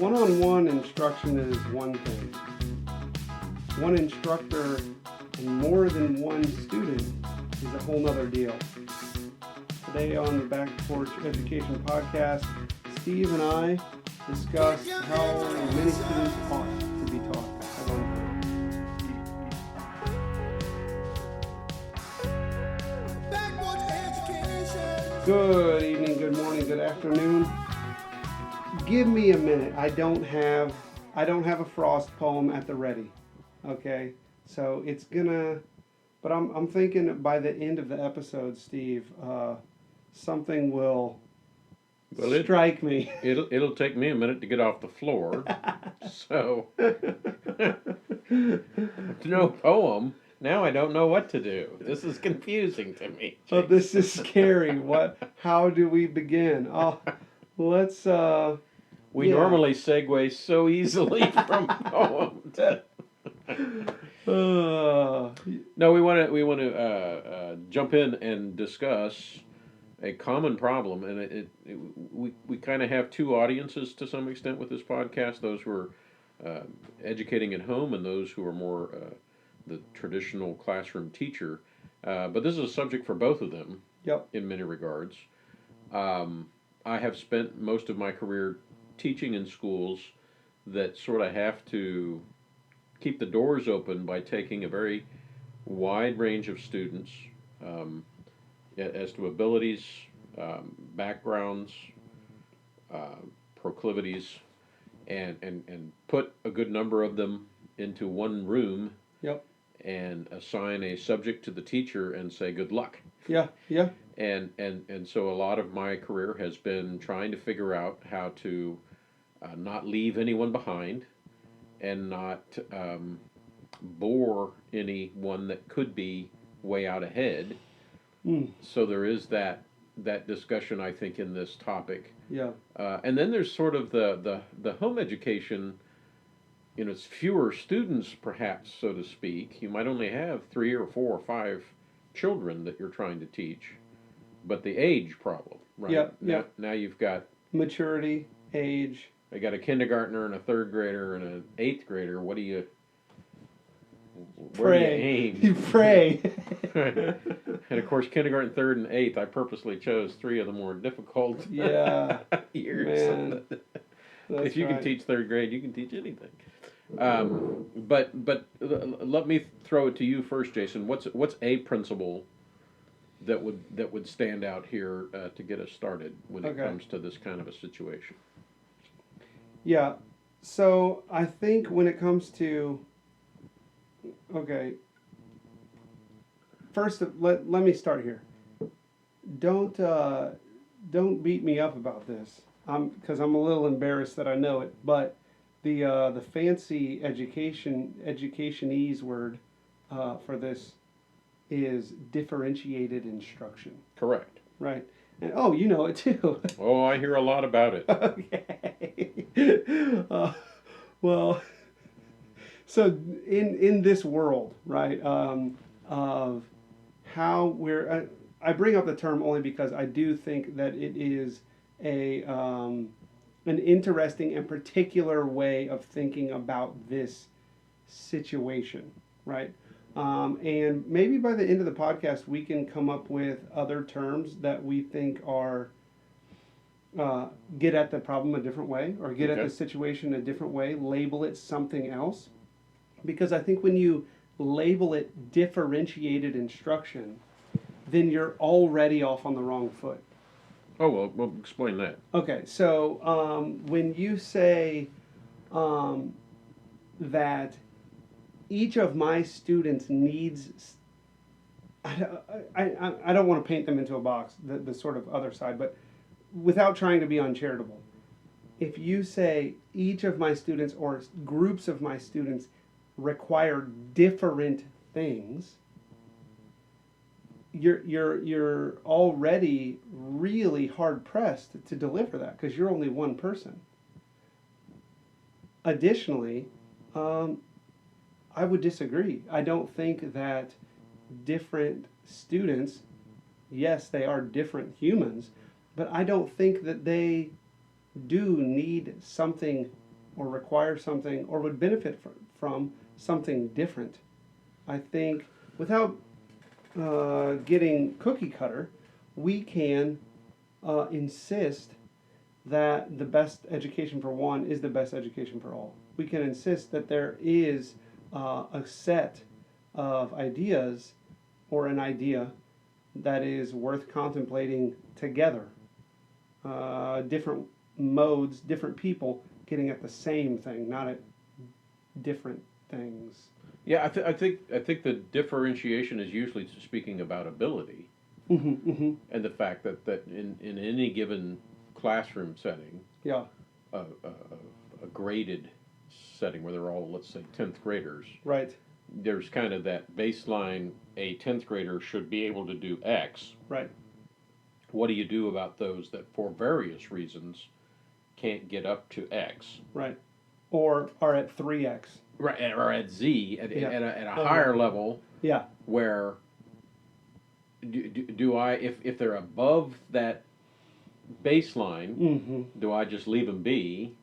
One-on-one instruction is one thing. One instructor and more than one student is a whole nother deal. Today on the Backporch Education Podcast, Steve and I discuss how many students ought to be taught at one time. Good evening, good morning, good afternoon. Give me a minute. I don't have a Frost poem at the ready. Okay, so it's gonna, but I'm thinking by the end of the episode, Steve, something will strike me. It'll take me a minute to get off the floor. So no poem. Now I don't know what to do. This is confusing to me. Oh, this is scary. How do we begin? Oh, let's. We normally segue so easily from poem to. No, we want to jump in and discuss a common problem, and we kind of have two audiences to some extent with this podcast: those who are educating at home, and those who are more the traditional classroom teacher. But this is a subject for both of them. Yep. In many regards, I have spent most of my career teaching in schools that sort of have to keep the doors open by taking a very wide range of students as to abilities, backgrounds, proclivities, and put a good number of them into one room. Yep. And assign a subject to the teacher and say good luck. Yeah. And so a lot of my career has been trying to figure out how to not leave anyone behind and not bore anyone that could be way out ahead. So there is that discussion, I think, in this topic. Yeah. And then there's sort of the home education. You know, it's fewer students, perhaps, so to speak. You might only have 3 or 4 or 5 children that you're trying to teach, but the age problem, right? Yeah. Now you've got maturity, age. I got a kindergartner and a 3rd grader and an 8th grader. What do you? Where do you aim? You pray. And of course, kindergarten, 3rd, and 8th. I purposely chose 3 of the more difficult years. Man. If you can teach 3rd grade, you can teach anything. But let me throw it to you first, Jason. What's a principle that would stand out here to get us started when it comes to this kind of a situation? Yeah. So I think when it comes to first let me start here. Don't beat me up about this. Because I'm a little embarrassed that I know it, but the fancy educationese word for this is differentiated instruction. Correct. Right. And you know it too. Oh, I hear a lot about it. Okay. Well, so in this world, right, of how we're, I bring up the term only because I do think that it is an interesting and particular way of thinking about this situation, right? And maybe by the end of the podcast, we can come up with other terms that we think are get at the problem a different way, or get at the situation a different way, label it something else. Because I think when you label it differentiated instruction, then you're already off on the wrong foot. Oh, well, explain that. Okay, so when you say that each of my students needs, I don't want to paint them into a box, the sort of other side, but without trying to be uncharitable. If you say each of my students or groups of my students require different things, you're already really hard pressed to deliver that because you're only one person. Additionally, I would disagree. I don't think that different students, yes, they are different humans, but I don't think that they do need something or require something or would benefit from something different. I think without getting cookie cutter, we can insist that the best education for one is the best education for all. We can insist that there is a set of ideas or an idea that is worth contemplating together. Different modes, different people getting at the same thing, not at different things. Yeah, I think the differentiation is usually speaking about ability and the fact that in any given classroom setting, Yeah, a graded setting where they're all, let's say, 10th graders, right, there's kind of that baseline, a 10th grader should be able to do X. right, What do you do about those that, for various reasons, can't get up to X? right. Or are at 3x. Right, or at Z, Yeah. at a higher level, Yeah, where do I, if they're above that baseline, do I just leave them be?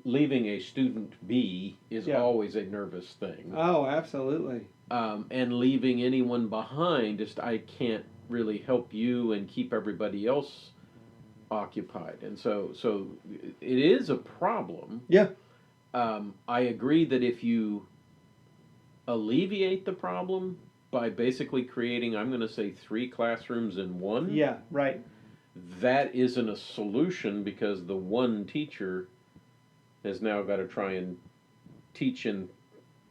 Leaving a student be is Yeah. always a nervous thing. oh, absolutely. And leaving anyone behind, just I can't really help you and keep everybody else occupied. And so it is a problem. Yeah, I agree that if you alleviate the problem by basically creating, I'm going to say, 3 classrooms in one, yeah, right, that isn't a solution because the one teacher has now got to try and teach in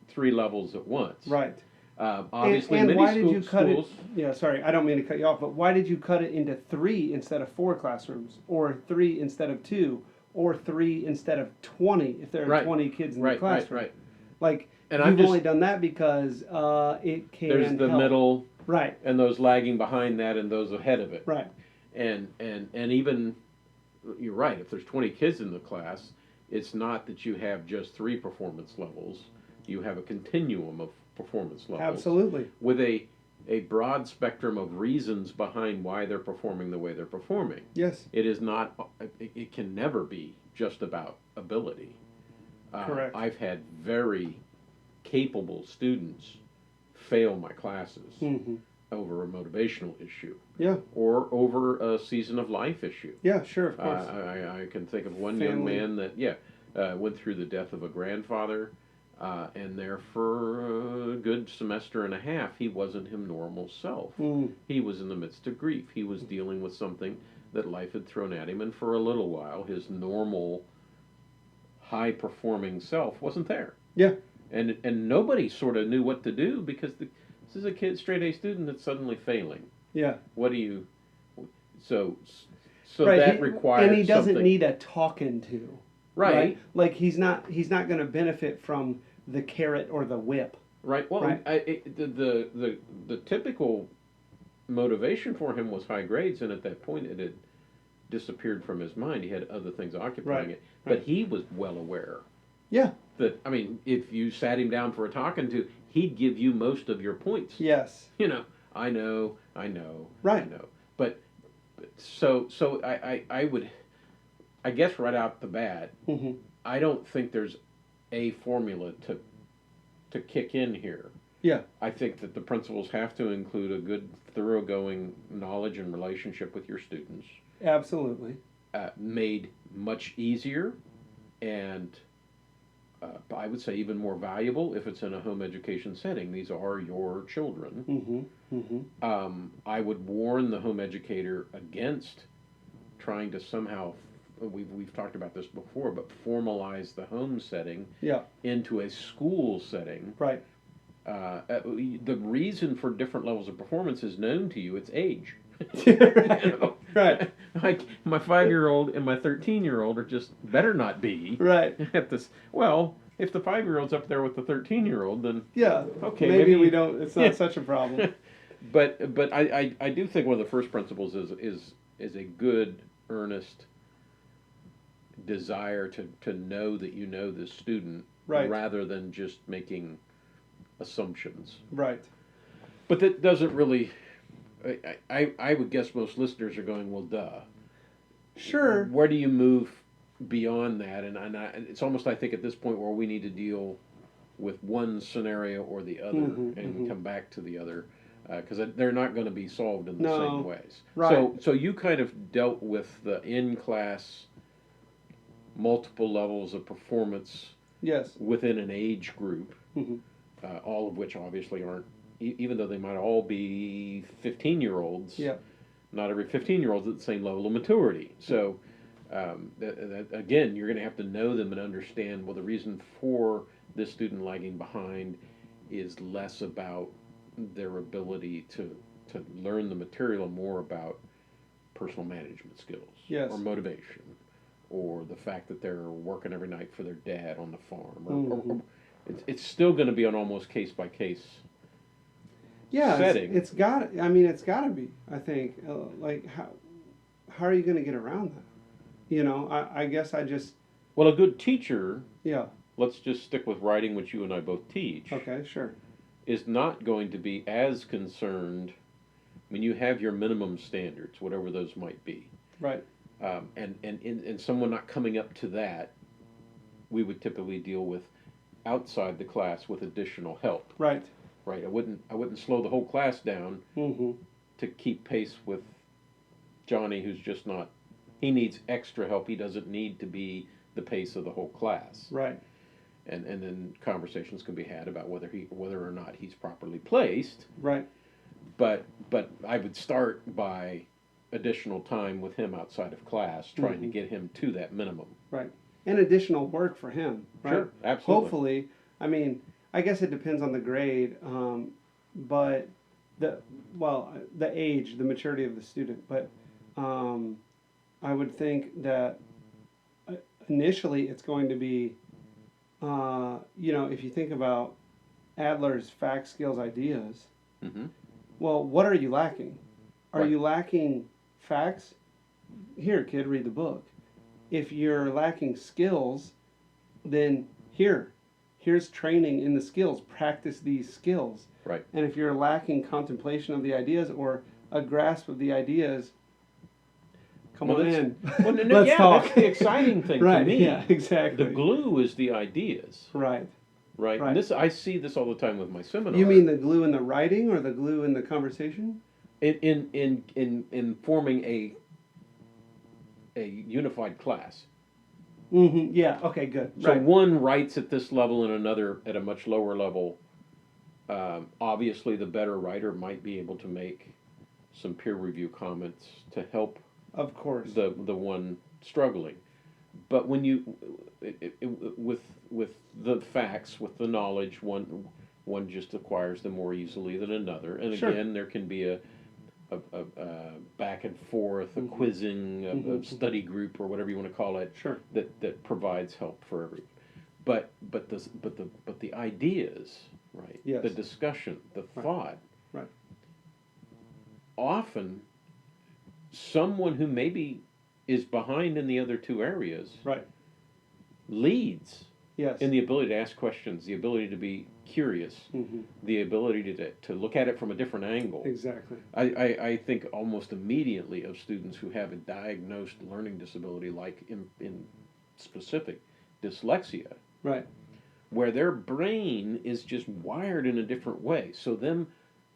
3 levels at once. right. Obviously, and many why did you cut schools. it? Yeah, sorry, I don't mean to cut you off, but why did you cut it into 3 instead of 4 classrooms, or 3 instead of 2, or 3 instead of 20 if there are Right. 20 kids in the Right, classroom? right. Like, And I'm you've just, only done that because it can there's the help. middle Right, and those lagging behind that and those ahead of it. right, And even, you're right, if there's 20 kids in the class, it's not that you have just 3 performance levels. You have a continuum of performance levels. absolutely. With a broad spectrum of reasons behind why they're performing the way they're performing. Yes, It is not, it can never be just about ability. Correct. I've had very capable students fail my classes over a motivational issue yeah, or over a season of life issue. yeah, sure, of course. I can think of one young Family. man that went through the death of a grandfather, and there for a good semester and a half, he wasn't his normal self. He was in the midst of grief. He was dealing with something that life had thrown at him, and for a little while, his normal, high-performing self wasn't there. Yeah, And nobody sort of knew what to do because this is a kid, straight A student that's suddenly failing. yeah. What do you? So Right, that requires and he doesn't something. need a talking to. Right. Like he's not going to benefit from the carrot or the whip. Right. Well, Right. The typical motivation for him was high grades, and at that point, it had disappeared from his mind. He had other things occupying Right, it, but right. he was well aware Yeah. that. I mean, if you sat him down for a talking to, he'd give you most of your points. Yes. You know, I know, Right. I know. But so I would, I guess right out the bat, Mm-hmm. I don't think there's a formula to kick in here. Yeah. I think that the principals have to include a good, thoroughgoing knowledge and relationship with your students, Absolutely. made much easier and I would say even more valuable if it's in a home education setting. These are your children. Mm-hmm. Mm-hmm. I would warn the home educator against trying to somehow, we've talked about this before, but formalize the home setting Yeah. into a school setting. Right. The reason for different levels of performance is known to you. It's age. Right. You know? Right. Like my 5-year-old and my 13-year-old are just better not be Right. at this. Well, if the 5-year-old's up there with the 13-year-old, then Yeah. okay, Maybe maybe we don't. It's not yeah. such a problem. but I do think one of the first principles is a good, earnest desire to know that you know this student, Right. rather than just making assumptions. Right. But that doesn't really. I would guess most listeners are going, well, duh. Sure. Where do you move beyond that, it's almost, I think, at this point where we need to deal with one scenario or the other and come back to the other, because they're not going to be solved in the same No. ways. Right. So you kind of dealt with the in-class multiple levels of performance Yes. within an age group, Hmm. all of which obviously aren't, even though they might all be 15-year-olds, Yeah. not every 15-year-old's at the same level of maturity. So, again, you're going to have to know them and understand, well, the reason for this student lagging behind is less about their ability to learn the material and more about personal management skills Yes. or motivation or the fact that they're working every night for their dad on the farm. Or it's still going to be an almost case by case Yeah, setting. it's got. I mean, it's got to be. I think. Like how are you going to get around that? You know, I guess I just. Well, a good teacher, Yeah. let's just stick with writing, which you and I both teach, Okay. Sure. is not going to be as concerned. I mean, you have your minimum standards, whatever those might be. Right. And someone not coming up to that, we would typically deal with outside the class with additional help. Right. Right. I wouldn't slow the whole class down Mm-hmm. to keep pace with Johnny, who's just not. He needs extra help. He doesn't need to be the pace of the whole class. Right. And then conversations can be had about whether or not he's properly placed. Right. But I would start by additional time with him outside of class, trying to get him to that minimum. Right. And additional work for him. Right. Sure, absolutely. Hopefully, I mean, I guess it depends on the grade, but the age, the maturity of the student. But I would think that initially it's going to be, if you think about Adler's fact, skills, ideas, Mm-hmm. well, what are you lacking? Are Right. you lacking facts? Here, kid, read the book. If you're lacking skills, then here's training in the skills. Practice these skills. Right. And if you're lacking contemplation of the ideas or a grasp of the ideas, come on in. Well, no, Let's yeah, talk. that's the exciting thing Right, to me. yeah, exactly. The glue is the ideas, Right. right? Right. And I see this all the time with my seminar. You mean the glue in the writing or the glue in the conversation? In forming a unified class. Mm-hmm. Yeah. Okay. Good. So Right. one writes at this level and another at a much lower level. Obviously, the better writer might be able to make some peer review comments to help Of course. the one struggling. But when you with the facts, with the knowledge, one just acquires them more easily than another. And Sure. again, there can be a back and forth, a quizzing, a study group, or whatever you want to call it, Sure. that provides help for everyone. But the ideas, right? Yes. The discussion, the thought. Right. Often, someone who maybe is behind in the other two areas Right. leads Yes. in the ability to ask questions, the ability to be curious, Mm-hmm. the ability to look at it from a different angle. Exactly. I think almost immediately of students who have a diagnosed learning disability, like in specific dyslexia, Right. where their brain is just wired in a different way. So them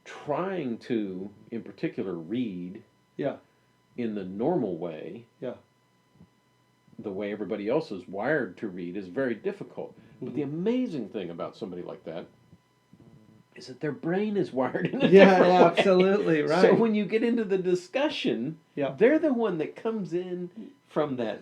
trying to, in particular, read Yeah. in the normal way, Yeah. the way everybody else is wired to read, is very difficult. But the amazing thing about somebody like that is that their brain is wired in a different way. Absolutely. Right. So when you get into the discussion, Yeah. they're the one that comes in from that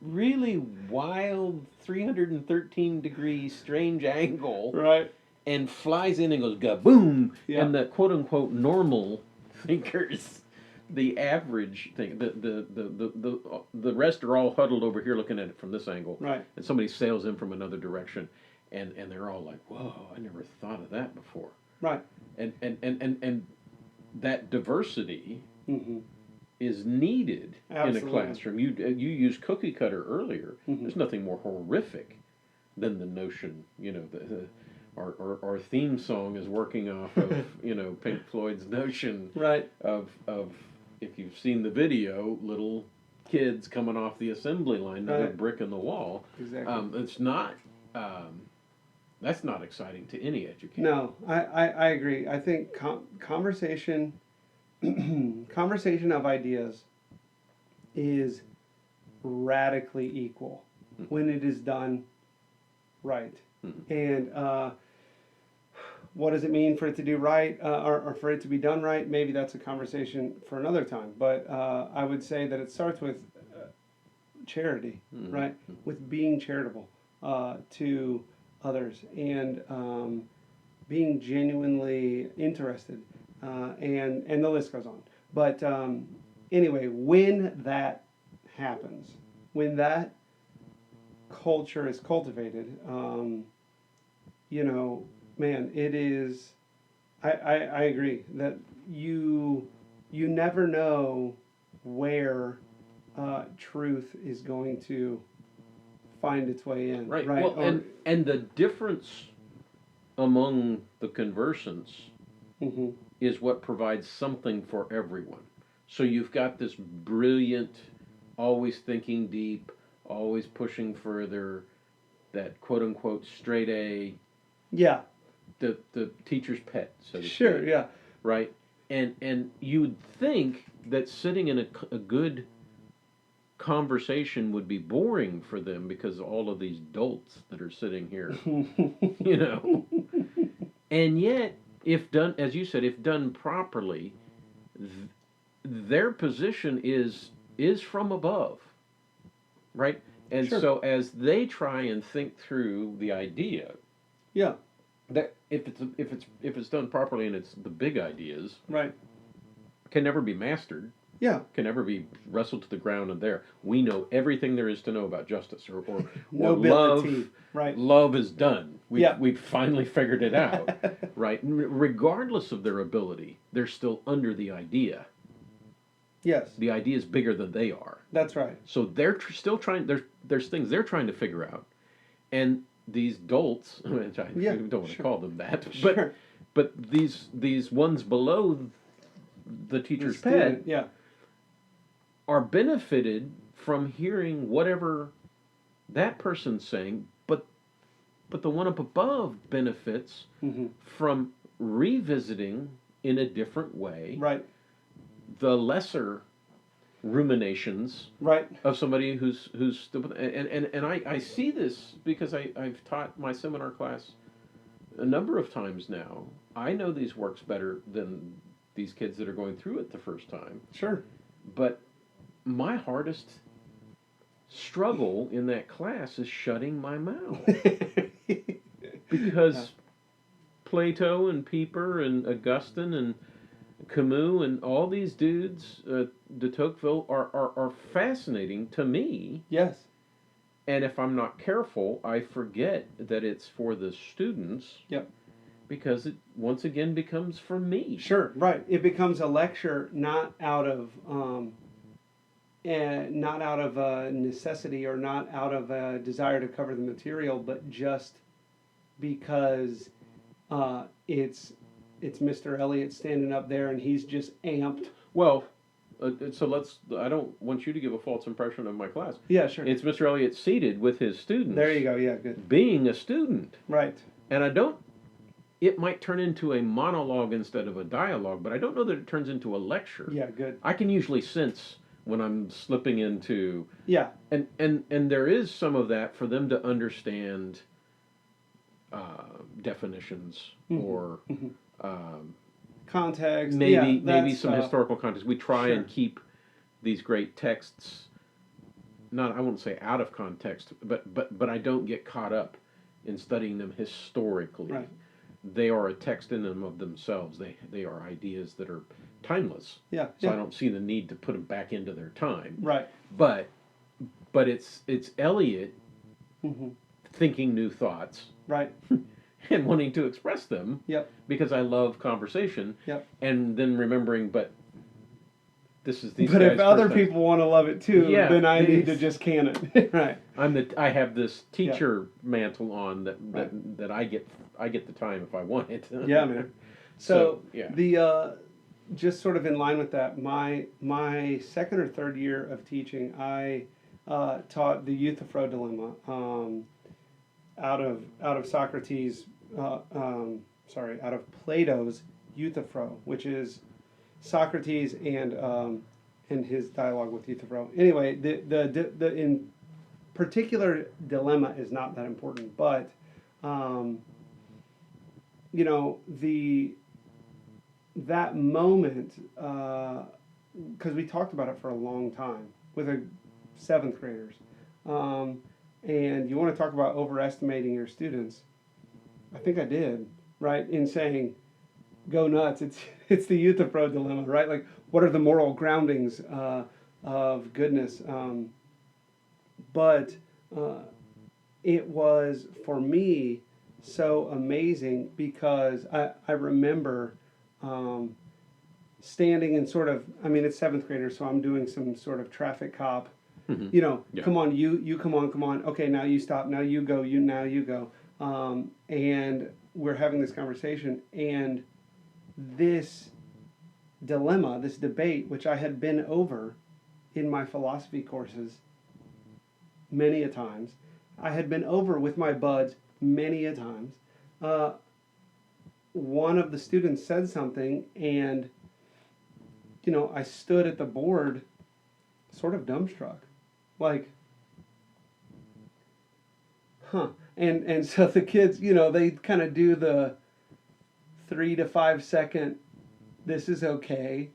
really wild 313-degree strange angle Right. and flies in and goes gaboom. Yeah. And the quote unquote normal thinkers, the average thing, the rest are all huddled over here looking at it from this angle. Right. And somebody sails in from another direction, and they're all like, "Whoa, I never thought of that before." Right. And that diversity Mm-hmm. is needed Absolutely. in a classroom. You used cookie cutter earlier. Mm-hmm. There's nothing more horrific than the notion, our theme song is working off of Pink Floyd's notion Right. of if you've seen the video, little kids coming off the assembly line, another Right. brick in the wall. Exactly. It's not. That's not exciting to any educator. No, I agree. I think conversation, conversation of ideas is radically equal when it is done right. And what does it mean for it to do right, or for it to be done right? Maybe that's a conversation for another time. But I would say that it starts with charity, right? With being charitable to others, and being genuinely interested, and the list goes on. But anyway, when that happens, when that culture is cultivated, you know, man, it is. I agree that you never know where truth is going to find its way in. Right. Right. Well, and the difference among the conversants Mhm. is what provides something for everyone. So you've got this brilliant, always thinking deep, always pushing further, that quote unquote straight A, Yeah. the teacher's pet, so to Sure. speak. Yeah. Right? And you'd think that sitting in a good conversation would be boring for them because of all of these dolts that are sitting here, you know. And yet, if done, as you said, if done properly, th- their position is from above, right? And Sure. so as they try and think through the idea, Yeah. that if it's done properly and it's the big ideas Right. can never be mastered, Yeah. can never be wrestled to the ground and there. We know everything there is to know about justice or Nobility. Right. love is done. Yeah. We've finally figured it out, right? Regardless of their ability, they're still under the idea. Yes. The idea is bigger than they are. That's right. So they're still trying. There's things they're trying to figure out, and these dolts, which I Yeah, don't want to sure. call them that, Sure. but these ones below the teacher's pet Student, yeah. are benefited from hearing whatever that person's saying, but the one up above benefits Hmm. from revisiting in a different way Right. the lesser ruminations Right. of somebody who's and I see this because I've taught my seminar class a number of times now. I know these works better than these kids that are going through it the first time. Sure. But my hardest struggle in that class is shutting my mouth. Because Plato and Pieper and Augustine and Camus and all these dudes, de Tocqueville, are fascinating to me. Yes. And if I'm not careful, I forget that it's for the students. Yep. Because it once again becomes for me. Sure. Right. It becomes a lecture not out of necessity or not out of a desire to cover the material, but just because it's Mr. Elliott standing up there and he's just amped. Well, so I don't want you to give a false impression of my class. Yeah, sure. It's Mr. Elliott seated with his students. There you go. Yeah, good. Being a student. Right. And it might turn into a monologue instead of a dialogue, but I don't know that it turns into a lecture. Yeah, good. I can usually sense when I'm slipping into. Yeah. And there is some of that for them to understand definitions or Context. maybe that's, some historical context. We try sure. and keep these great texts, I won't say out of context, but I don't get caught up in studying them historically. Right. They are a text in them of themselves. They are ideas that are timeless. Yeah. So Yeah. I don't see the need to put them back into their time. Right. But it's Eliot Hmm. thinking new thoughts Right. and wanting to express them. Yep. Because I love conversation. Yep. And then remembering, but this is these But guys' if other first time. people want to love it too, Yeah, then I need to it's- just can it. Right. I have this teacher mantle on that Right. I get the time if I want it. Yeah, man. So yeah. the just sort of in line with that, my second or third year of teaching, I taught the Euthyphro dilemma, out of Socrates, out of Plato's Euthyphro, which is Socrates and his dialogue with Euthyphro. Anyway, the in particular dilemma is not that important, but um, the that moment, because we talked about it for a long time with a seventh graders, um, and you want to talk about overestimating your students. I think I did, right, in saying go nuts. It's the Euthyphro dilemma, right? Like, what are the moral groundings of goodness? But uh, it was for me so amazing because I remember um, standing and sort of, I mean, it's seventh graders, so I'm doing some sort of traffic cop. Hmm. Yeah. Come on, you come on. Okay, now you stop. Now you go. Now you go. And we're having this conversation, and this dilemma, this debate, which I had been over in my philosophy courses many a times, I had been over with my buds many a times. Uh, one of the students said something, and I stood at the board, sort of dumbstruck, like, huh. And so the kids, they kind of do the 3 to 5 second, this is okay,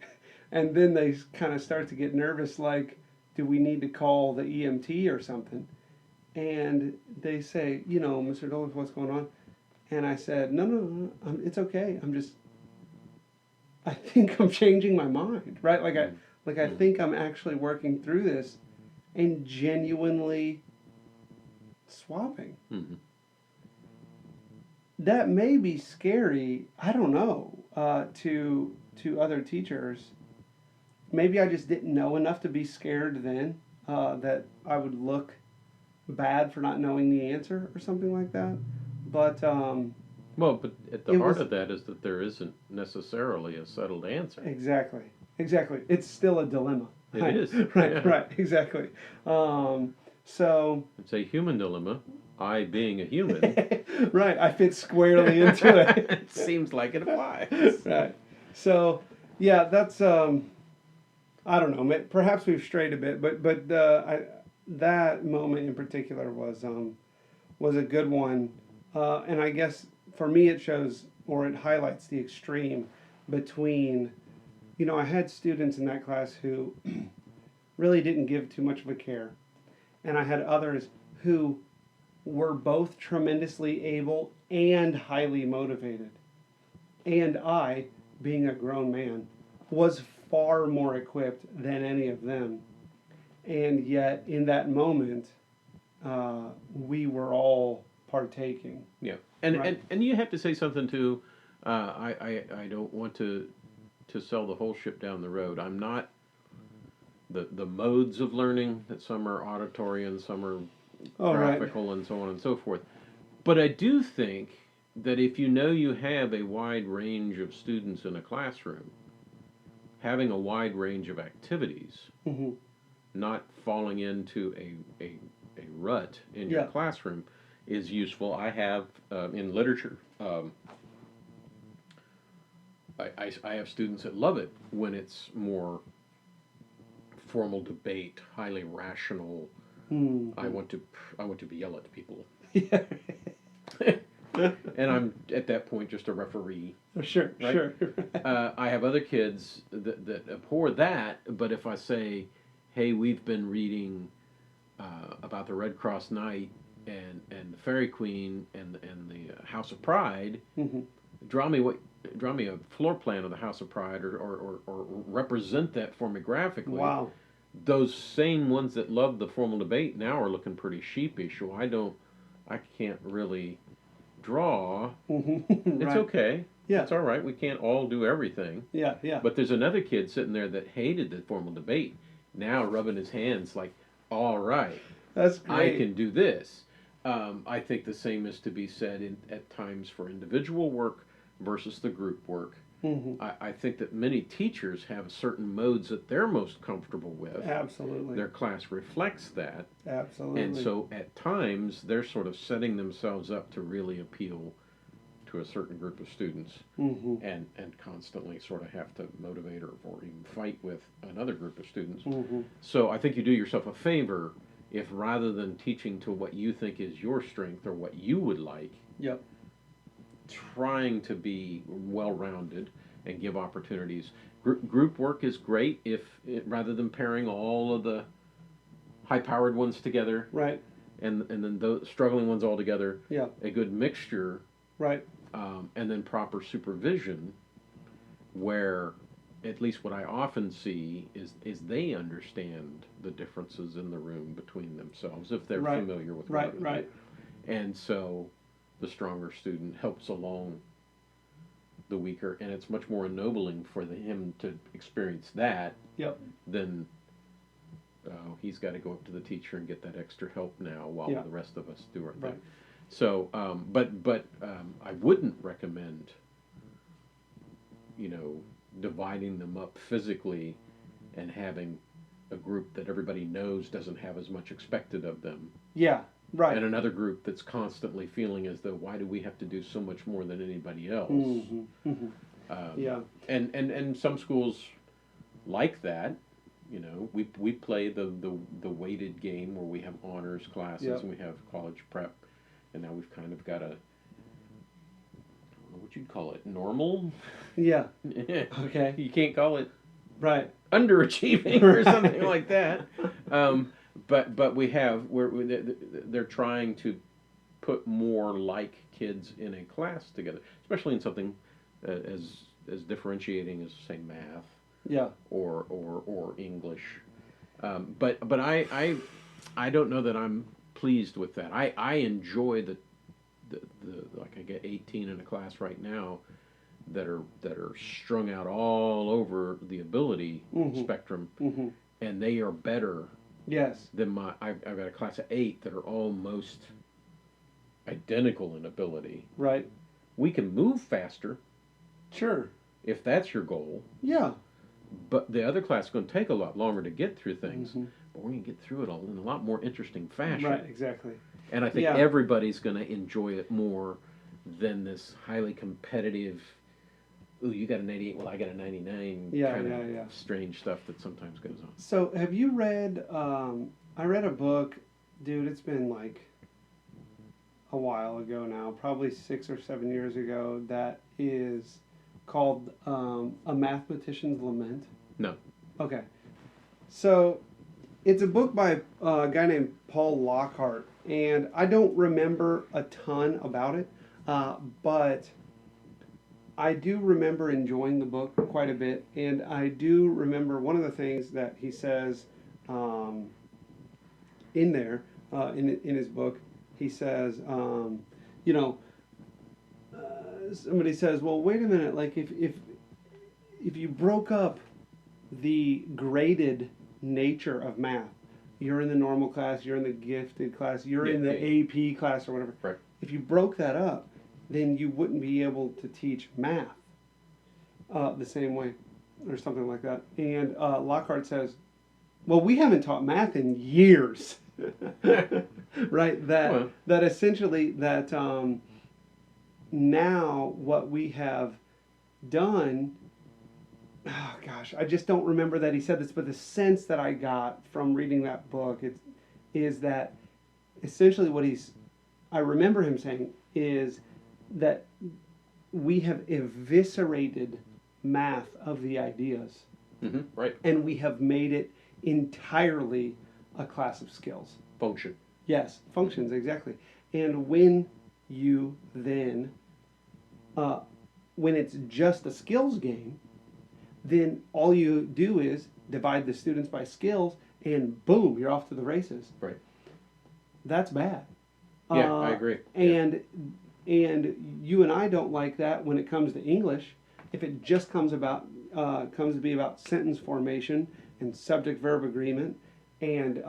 and then they kind of start to get nervous, like, do we need to call the EMT or something? And they say, Mr. Dolan, what's going on? And I said, no, no, no, it's okay. I think I'm changing my mind, right? Like I think I'm actually working through this and genuinely swapping. Mm-hmm. That may be scary. I don't know, to other teachers. Maybe I just didn't know enough to be scared then, that I would look bad for not knowing the answer or something like that. But Well, but at the it heart was of that is that there isn't necessarily a settled answer. exactly, exactly. It's still a dilemma. It Right, is. right, Yeah. right, exactly. So, It's a human dilemma. I, being a human, right, I fit squarely into it. it seems like it applies. Right. So, yeah, that's I don't know. Perhaps we've strayed a bit, but that moment in particular was a good one, and I guess for me it shows or it highlights the extreme between. I had students in that class who really didn't give too much of a care, and I had others who were both tremendously able and highly motivated. And I, being a grown man, was far more equipped than any of them. And yet, in that moment, we were all partaking. Yeah, and, Right. and you have to say something too. I don't want to sell the whole ship down the road. I'm not the modes of learning that some are auditory and some are All right. graphical and so on and so forth. But I do think that if you have a wide range of students in a classroom, having a wide range of activities, Mm-hmm. not falling into a rut in your Yeah. classroom, is useful. I have in literature. I have students that love it when it's more formal debate, highly rational. Mm-hmm. I want to yell at people, Yeah. and I'm at that point just a referee. Sure. Right? Sure. I have other kids that abhor that, but if I say, "Hey, we've been reading about the Red Cross Knight and the Fairy Queen and the House of Pride," Mm-hmm. draw me a floor plan of the House of Pride, or represent that for me graphically. Wow. Those same ones that love the formal debate now are looking pretty sheepish. Well, I can't really draw. Mm-hmm. It's Right. okay. Yeah. It's all right. We can't all do everything. Yeah. Yeah. But there's another kid sitting there that hated the formal debate, now rubbing his hands like, all right, That's I great. can do this. I think the same is to be said at times for individual work versus the group work. I think that many teachers have certain modes that they're most comfortable with. Absolutely. Their class reflects that. Absolutely. And so at times they're sort of setting themselves up to really appeal to a certain group of students, and constantly sort of have to motivate or even fight with another group of students. So I think you do yourself a favor if rather than teaching to what you think is your strength or what you would like, Yep. trying to be well-rounded and give opportunities. Group work is great rather than pairing all of the high-powered ones together, Right. and then the struggling ones all together. Yeah. A good mixture, Right. and then proper supervision, where at least what I often see is they understand the differences in the room between themselves if they're Right. familiar with Right. one another. Right. And so the stronger student helps along the weaker, and it's much more ennobling for him to experience that Yep. than he's got to go up to the teacher and get that extra help now while Yeah. the rest of us do our thing. Right. So, but I wouldn't recommend, dividing them up physically and having a group that everybody knows doesn't have as much expected of them, Yeah. Right. and another group that's constantly feeling as though, why do we have to do so much more than anybody else? Yeah. And some schools like that. We play the weighted game where we have honors classes. Yep. And we have college prep, and now we've kind of got a, I don't know what you'd call it, normal. Yeah. Okay. You can't call it Right. underachieving or something like that. But they're trying to put more like kids in a class together, especially in something as differentiating as, say, math. Yeah. Or English. But I don't know that I'm pleased with that. I enjoy the like I get 18 in a class right now that are strung out all over the ability spectrum, and they are better. Yes. Than I've got a class of 8 that are almost identical in ability. Right. We can move faster. Sure. If that's your goal. Yeah. But the other class is going to take a lot longer to get through things, but we're going to get through it all in a lot more interesting fashion. Right, exactly. And I think everybody's going to enjoy it more than this highly competitive, ooh, you got an 88, well, I got a 99 kind of strange stuff that sometimes goes on. So have you read, I read a book, dude, it's been like a while ago now, probably 6 or 7 years ago, that is called A Mathematician's Lament? No. Okay. So it's a book by a guy named Paul Lockhart, and I don't remember a ton about it, but I do remember enjoying the book quite a bit, and I do remember one of the things that he says in there, in his book. He says, somebody says, well, wait a minute, like if you broke up the graded nature of math, you're in the normal class, you're in the gifted class, you're in the AP class or whatever. Right. If you broke that up, then you wouldn't be able to teach math the same way or something like that. And Lockhart says, well, we haven't taught math in years. Right? That essentially that now what we have done, oh gosh, I just don't remember that he said this, but the sense that I got from reading that book is that essentially what I remember him saying is that we have eviscerated math of the ideas. Right. And we have made it entirely a class of skills. Function. Yes, functions, exactly. And when you then, when it's just a skills game, then all you do is divide the students by skills, and boom, you're off to the races. Right. That's bad. Yeah, I agree. And you and I don't like that when it comes to English. If it just comes to be about sentence formation and subject-verb agreement and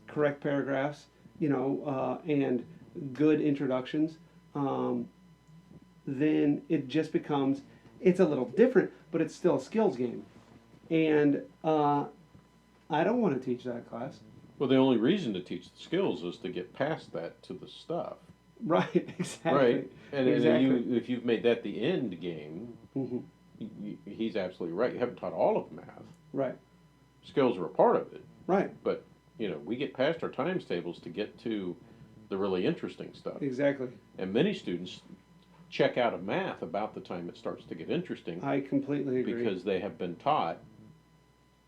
correct paragraphs, and good introductions, then it just becomes, It's a little different, but it's still a skills game. And I don't want to teach that class. Well, the only reason to teach the skills is to get past that to the stuff. Right, exactly. Right. And Exactly. if you've made that the end game, Hmm. he's absolutely right. You haven't taught all of math. Right, Skills are a part of it. right, But, we get past our times tables to get to the really interesting stuff. exactly. And many students check out of math about the time it starts to get interesting I completely agree. because they have been taught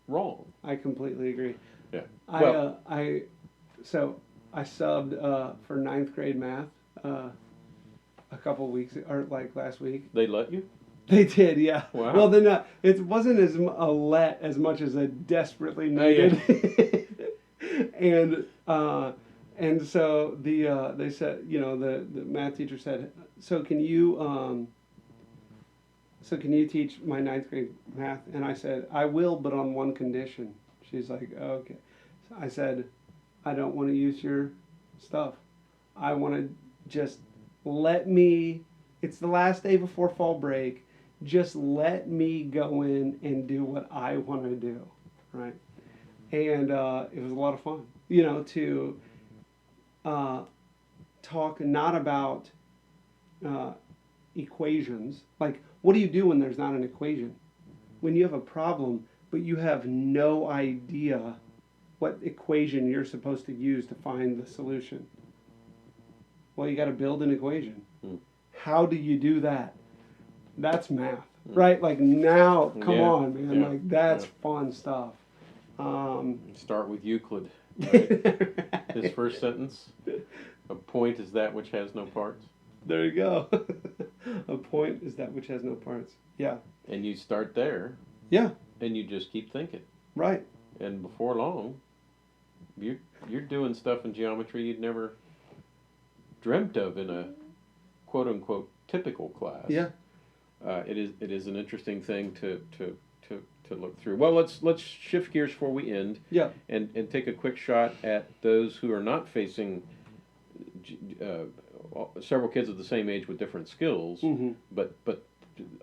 wrong. I completely agree. Yeah. So I subbed for ninth grade math a couple weeks, or like last week. They let you? They did, yeah. Wow. Well, then it wasn't a let as much as a desperately needed. And so they said, the math teacher said, so can you teach my ninth grade math? And I said, I will, but on one condition. She's like, oh, okay. So I said, I don't want to use your stuff. I want to just it's the last day before fall break. Just let me go in and do what I want to do, right? And it was a lot of fun, to talk not about equations. Like, what do you do when there's not an equation? When you have a problem, but you have no idea what equation you're supposed to use to find the solution. Well, you got to build an equation. How do you do that? That's math, right? Like, now, come on, man. Yeah, like, that's fun stuff. Start with Euclid. Right? His first sentence: a point is that which has no parts. There you go. A point is that which has no parts. Yeah. And you start there. Yeah. And you just keep thinking. Right. And before long, you're doing stuff in geometry you'd never dreamt of in a quote unquote typical class. Yeah. It is an interesting thing to look through. Well, let's shift gears before we end. Yeah. And take a quick shot at those who are not facing several kids of the same age with different skills. Mm-hmm. But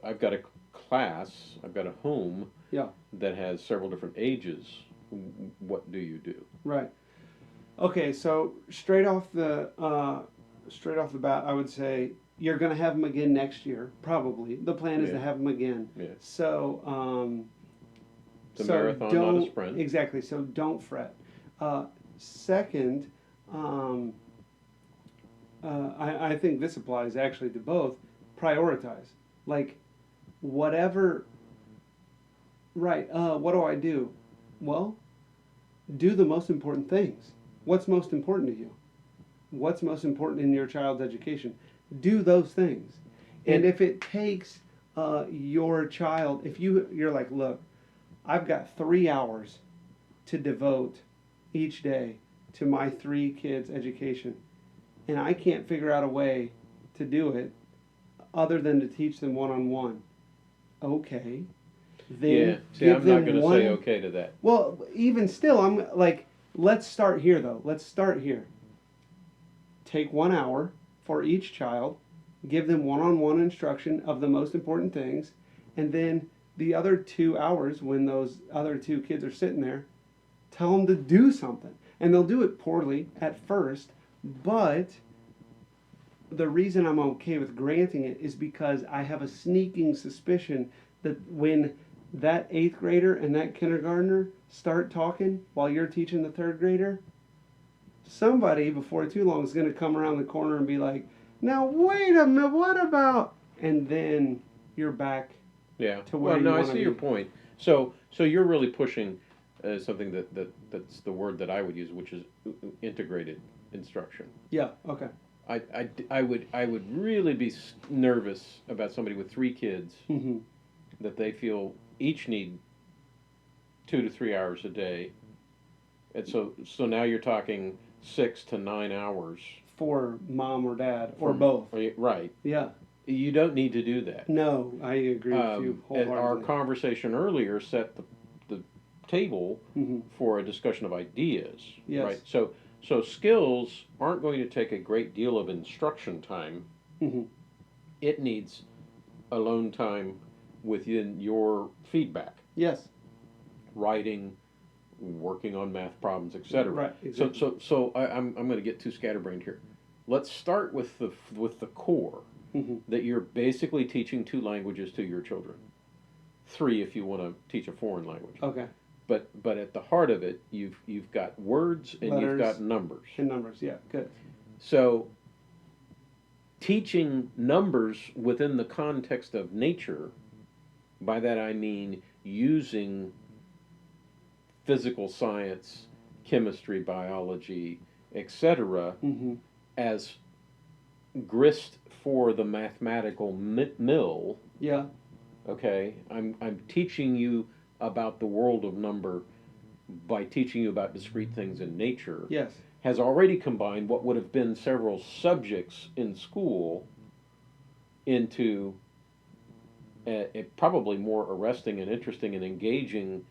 I've got a class, I've got a home. Yeah. That has several different ages. What do you do? Right. Okay. So straight off the bat, I would say you're going to have them again next year. Probably the plan is to have them again. Yeah. So it's a marathon, not a sprint. Exactly. So don't fret. Second, I think this applies actually to both. Prioritize. Like, whatever. Right. What do I do? Well, do the most important things. What's most important to you? What's most important in your child's education? Do those things. And if it takes your child, if you're like, look, I've got 3 hours to devote each day to my 3 kids' education, and I can't figure out a way to do it other than to teach them one-on-one. Okay. Then I'm not going to say okay to that. Well, even still, I'm like, let's start here though. Let's start here. Take 1 hour for each child, give them one-on-one instruction of the most important things, and then the other 2 hours, when those other 2 kids are sitting there, tell them to do something. And they'll do it poorly at first, but the reason I'm okay with granting it is because I have a sneaking suspicion that when that 8th grader and that kindergartner start talking while you're teaching the 3rd grader, somebody before too long is going to come around the corner and be like, now wait a minute, what about? And then you're back to where you want to be. I see your point. So you're really pushing something that's the word that I would use, which is integrated instruction. Yeah. Okay. I would really be nervous about somebody with 3 kids that they feel each need 2 to 3 hours a day, and so now you're talking 6 to 9 hours for mom or dad or both. Right. Yeah. You don't need to do that. No, I agree with you wholeheartedly. Our conversation earlier set the table for a discussion of ideas. Yes. Right. So skills aren't going to take a great deal of instruction time. It needs alone time within your feedback, Yes. writing, working on math problems, etc. Right. Exactly. I'm going to get too scatterbrained here. Let's start with the core Mm-hmm. that you're basically teaching 2 languages to your children, 3 if you want to teach a foreign language. Okay. But at the heart of it, you've got words and you've Letters got numbers. and numbers. Yeah. Good. So teaching numbers within the context of nature, by that I mean using physical science, chemistry, biology, etc., Mm-hmm. as grist for the mathematical mill. Yeah. Okay, I'm teaching you about the world of number by teaching you about discrete things in nature. Yes. Has already combined what would have been several subjects in school into a probably more arresting and interesting and engaging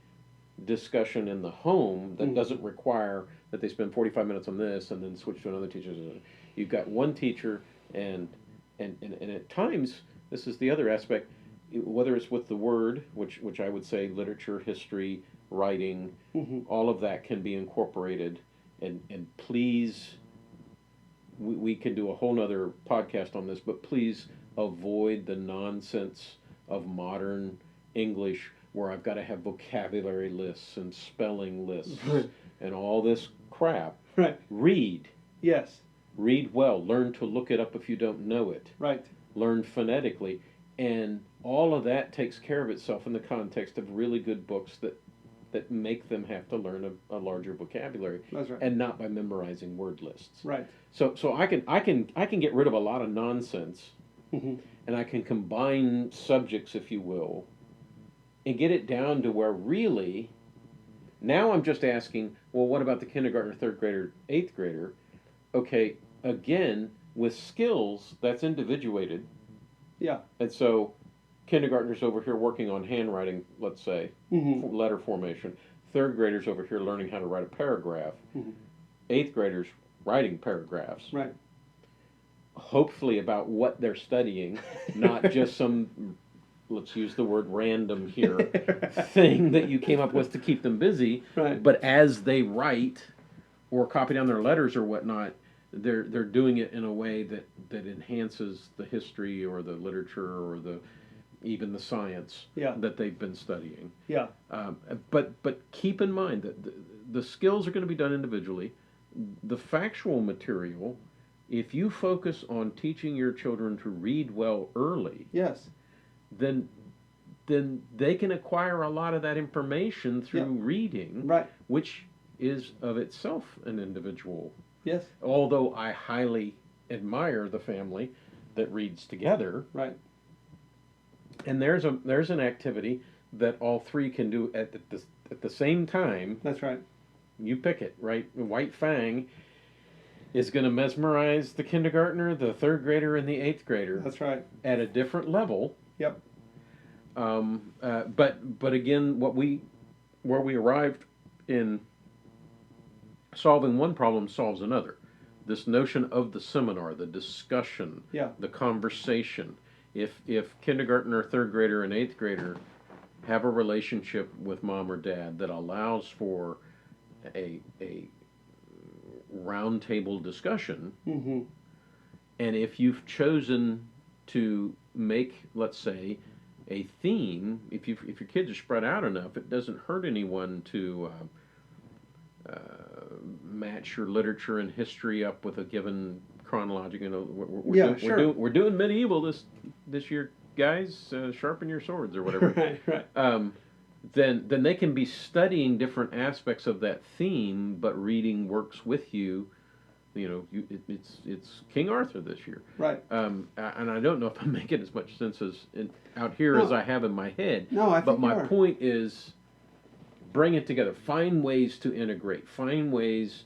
discussion in the home that doesn't require that they spend 45 minutes on this and then switch to another teacher. You've got one teacher, and at times, this is the other aspect, whether it's with the word, which I would say literature, history, writing, Mm-hmm. all of that can be incorporated. And please, we can do a whole nother podcast on this, but please avoid the nonsense of modern English where I've got to have vocabulary lists and spelling lists and all this crap. Right. Read. Yes. Read well. Learn to look it up if you don't know it. Right. Learn phonetically. And all of that takes care of itself in the context of really good books that make them have to learn a larger vocabulary. That's right. And not by memorizing word lists. Right. So I can get rid of a lot of nonsense, Mm-hmm. and I can combine subjects, if you will, and get it down to where really, now I'm just asking, well, what about the kindergartner, 3rd grader, 8th grader? Okay, again, with skills, that's individuated. Yeah. And so kindergartners over here working on handwriting, let's say, Mm-hmm. letter formation. 3rd graders over here learning how to write a paragraph. Mm-hmm. 8th graders writing paragraphs. Right. Hopefully about what they're studying, not just some, let's use the word random here, thing that you came up with to keep them busy. Right. But as they write or copy down their letters or whatnot, they're doing it in a way that enhances the history or the literature or even the science Yeah. that they've been studying. Yeah. But keep in mind that the skills are going to be done individually. The factual material, if you focus on teaching your children to read well early, Yes. then they can acquire a lot of that information through reading, Right. which is of itself an individual. Yes. Although I highly admire the family that reads together, Right. and there's an activity that all 3 can do at the same time. That's right. You pick it, right? White Fang is going to mesmerize the kindergartner, the 3rd grader, and the 8th grader That's right. at a different level. Yep. But again, where we arrived in solving one problem solves another. This notion of the seminar, the discussion, Yeah. the conversation. If kindergartner, 3rd grader, and 8th grader have a relationship with mom or dad that allows for a roundtable discussion, Mm-hmm. and if you've chosen to make, let's say, a theme, if your kids are spread out enough, it doesn't hurt anyone to match your literature and history up with a given chronological. You know, we're doing medieval this year, guys. Sharpen your swords or whatever. Right. Right. Then they can be studying different aspects of that theme, but reading works with you. You know, it's King Arthur this year. Right. And I don't know if I'm making as much sense out here as I have in my head. No, I think But my you are. point is, bring it together. Find ways to integrate. Find ways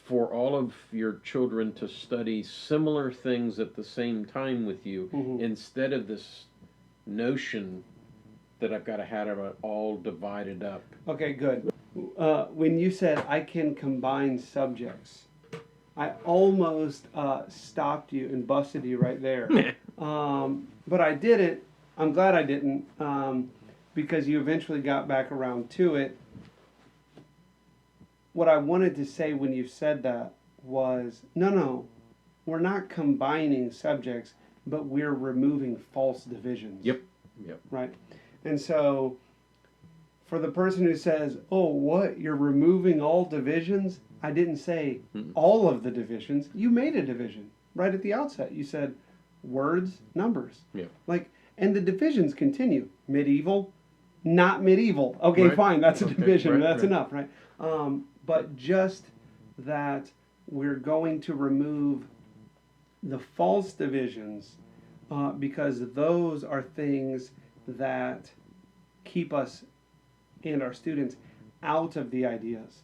for all of your children to study similar things at the same time with you, Mhm. instead of this notion that I've got to have it all divided up. Okay, good. When you said I can combine subjects, I almost stopped you and busted you right there. But I didn't I'm glad I didn't, because you eventually got back around to it. What I wanted to say when you said that was, no, we're not combining subjects, but we're removing false divisions. Yep. Right? And so, for the person who says, oh, what, you're removing all divisions? I didn't say all of the divisions. You made a division right at the outset. You said words, numbers. Yeah. Like, and the divisions continue. Medieval, not medieval. Okay, Right. fine, that's a Okay, division. right, That's right. enough, right? But just that we're going to remove the false divisions, because those are things that keep us and our students out of the ideas.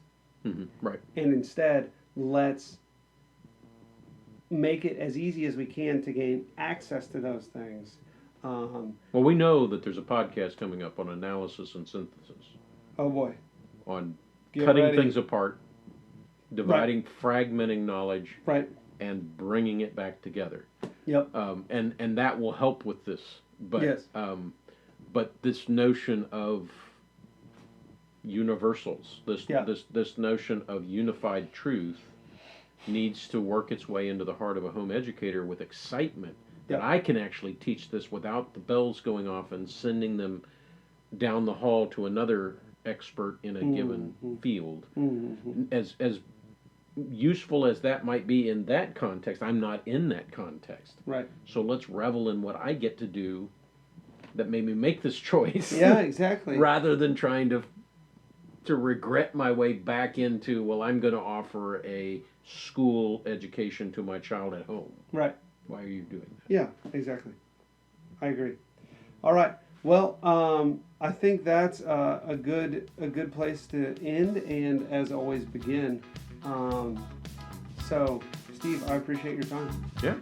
Right. And instead, let's make it as easy as we can to gain access to those things. Well, we know that there's a podcast coming up on analysis and synthesis, Oh boy. on Get cutting ready. things apart, dividing, fragmenting knowledge, Right. and bringing it back together. Yep. And that will help with this. But Yes. but this notion of universals, this notion of unified truth, needs to work its way into the heart of a home educator with excitement. That I can actually teach this without the bells going off and sending them down the hall to another expert in a given field. As useful as that might be in that context, I'm not in that context. Right. So let's revel in what I get to do that made me make this choice. Yeah, exactly. Rather than trying to regret my way back into, well, I'm going to offer a school education to my child at home. Right. Why are you doing that? Yeah, exactly. I agree. All right. Well, I think that's a good place to end, and as always begin. So, Steve, I appreciate your time. Yeah.